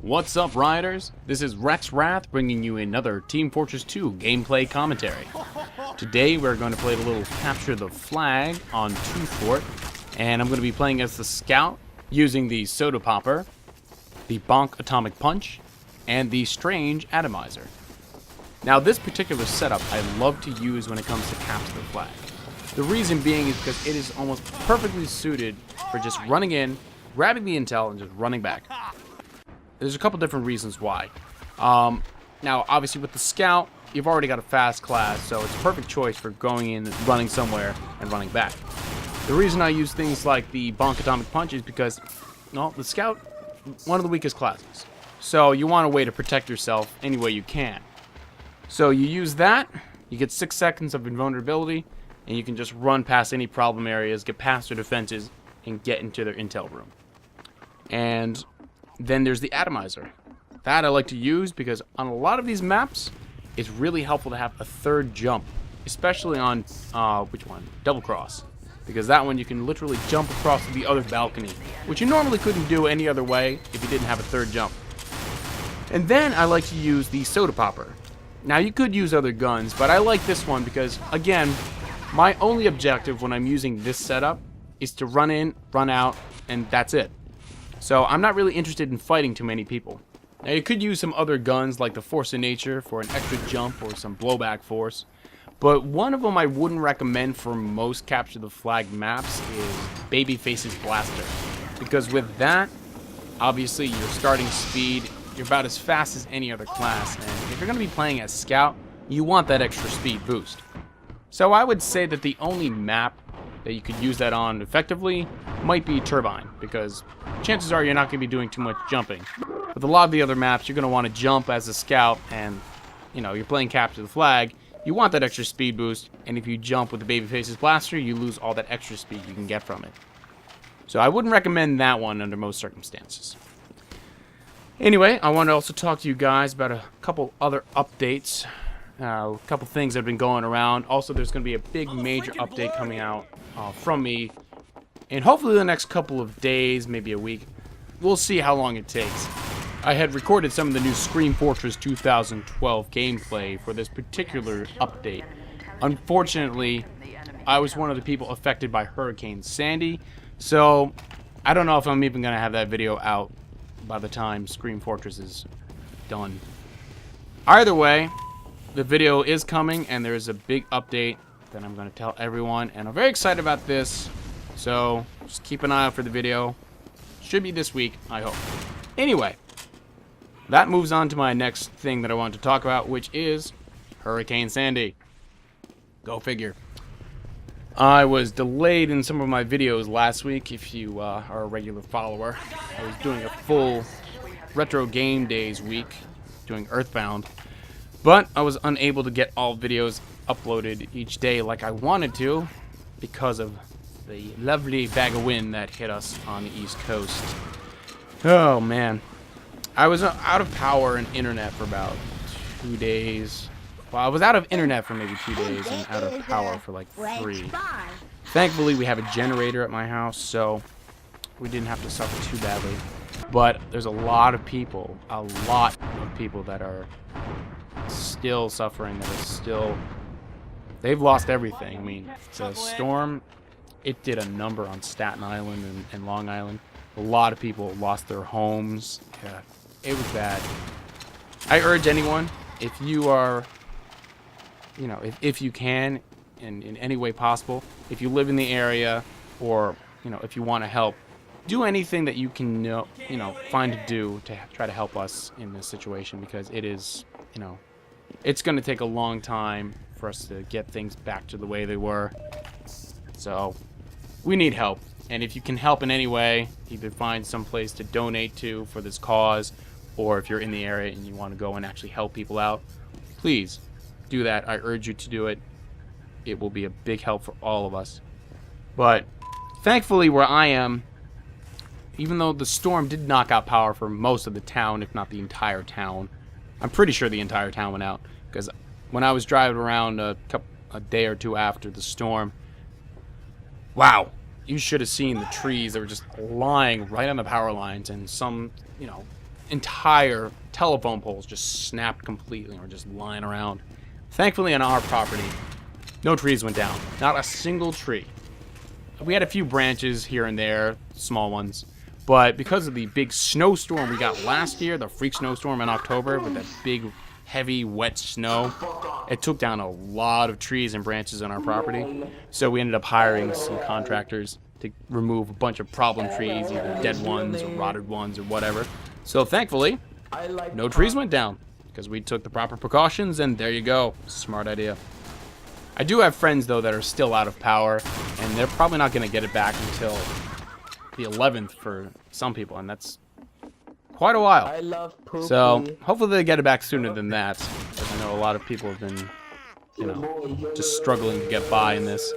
What's up, Riders? This is RexRath bringing you another Team Fortress 2 gameplay commentary. Today we're going to play a little Capture the Flag on 2 Fort, and I'm going to be playing as the Scout using the Soda Popper, the Bonk Atomic Punch, and the Strange Atomizer. Now this particular setup I love to use when it comes to Capture the Flag. The reason being is because it is almost perfectly suited for just running in, grabbing the intel, and just running back. There's a couple different reasons why. Now, obviously with the Scout, you've already got a fast class, so it's a perfect choice for going in, running somewhere, and running back. The reason I use things like the Bonk Atomic Punch is because, well, the Scout, one of the weakest classes. So you want a way to protect yourself any way you can. So you use that, you get 6 seconds of invulnerability, and you can just run past any problem areas, get past their defenses, and get into their intel room. And then there's the Atomizer. That I like to use because on a lot of these maps, it's really helpful to have a third jump, especially on, which one? Double Cross. Because that one you can literally jump across to the other balcony, which you normally couldn't do any other way if you didn't have a third jump. And then I like to use the Soda Popper. Now you could use other guns, but I like this one because, again, my only objective when I'm using this setup is to run in, run out, and that's it. So I'm not really interested in fighting too many people. Now you could use some other guns like the Force of Nature for an extra jump or some blowback force. But one of them I wouldn't recommend for most Capture the Flag maps is Babyface's Blaster. Because with that, obviously your starting speed, you're about as fast as any other class. And if you're going to be playing as Scout, you want that extra speed boost. So I would say that the only map that you could use that on effectively might be Turbine, because chances are you're not going to be doing too much jumping. With a lot of the other maps, you're going to want to jump as a Scout, and you're playing Capture the Flag, you want that extra speed boost, and if you jump with the Babyface's Blaster, you lose all that extra speed you can get from it. So I wouldn't recommend that one under most circumstances. Anyway, I want to also talk to you guys about a couple other updates. A couple things that have been going around. Also, there's going to be a big major update coming out from me in hopefully the next couple of days, maybe a week. We'll see how long it takes. I had recorded some of the new Scream Fortress 2012 gameplay for this particular update. Unfortunately, I was one of the people affected by Hurricane Sandy, so I don't know if I'm even going to have that video out by the time Scream Fortress is done. Either way, the video is coming, and there's a big update that I'm going to tell everyone, and I'm very excited about this, so just keep an eye out for the video. Should be this week, I hope. Anyway, that moves on to my next thing that I want to talk about, which is Hurricane Sandy. Go figure. I was delayed in some of my videos last week, if you are a regular follower. I was doing a full Retro Game Days week, doing Earthbound. But I was unable to get all videos uploaded each day like I wanted to because of the lovely bag of wind that hit us on the East Coast. Oh man. I was out of power and internet for about 2 days. Well, I was out of internet for maybe 2 days and out of power for like 3. Thankfully, we have a generator at my house, so we didn't have to suffer too badly. But there's a lot of people that are still suffering, they've lost everything. I mean, the storm, it did a number on Staten Island and Long Island. A lot of people lost their homes. Yeah, it was bad. I urge anyone, if you are, if you can, in any way possible, if you live in the area, or, if you want to help, do anything that you can, find to do to try to help us in this situation, because it is, it's going to take a long time for us to get things back to the way they were. So, we need help. And if you can help in any way, either find some place to donate to for this cause, or if you're in the area and you want to go and actually help people out, please do that. I urge you to do it. It will be a big help for all of us. But, thankfully where I am, even though the storm did knock out power for most of the town, if not the entire town, I'm pretty sure the entire town went out, because when I was driving around a day or two after the storm, wow, you should have seen the trees that were just lying right on the power lines, and some, entire telephone poles just snapped completely and were just lying around. Thankfully, on our property, no trees went down. Not a single tree. We had a few branches here and there, small ones. But because of the big snowstorm we got last year, the freak snowstorm in October with that big, heavy, wet snow, it took down a lot of trees and branches on our property. So we ended up hiring some contractors to remove a bunch of problem trees, either dead ones or rotted ones or whatever. So thankfully, no trees went down because we took the proper precautions, and there you go. Smart idea. I do have friends, though, that are still out of power, and they're probably not going to get it back until the 11th for some people, and that's quite a while. So hopefully they get it back sooner than that, because I know a lot of people have been, you know, just struggling to get by in this.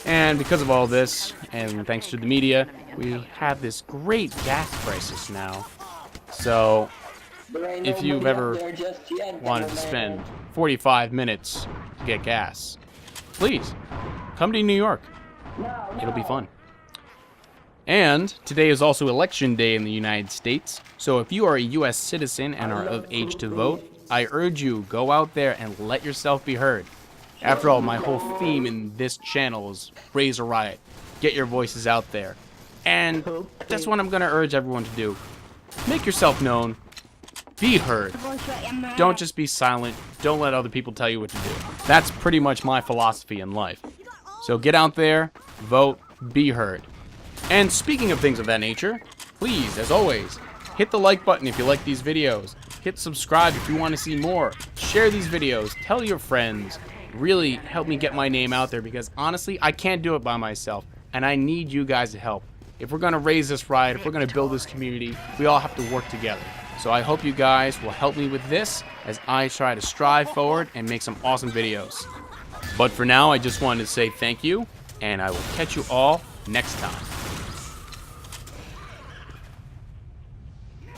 And because of all this, and thanks to the media, we have this great gas crisis now. So if you've ever wanted to spend 45 minutes to get gas, please come to New York. It'll be fun. And today is also election day in the United States. So if you are a U.S. citizen and are of age to vote, I urge you, go out there and let yourself be heard. After all, my whole theme in this channel is raise a riot. Get your voices out there. And that's what I'm going to urge everyone to do. Make yourself known. Be heard. Don't just be silent. Don't let other people tell you what to do. That's pretty much my philosophy in life. So get out there, vote, be heard. And speaking of things of that nature, please, as always, hit the like button if you like these videos. Hit subscribe if you want to see more. Share these videos. Tell your friends. Really help me get my name out there, because honestly, I can't do it by myself, and I need you guys to help. If we're going to raise this riot, if we're going to build this community, we all have to work together. So I hope you guys will help me with this as I try to strive forward and make some awesome videos. But for now, I just wanted to say thank you, and I will catch you all next time.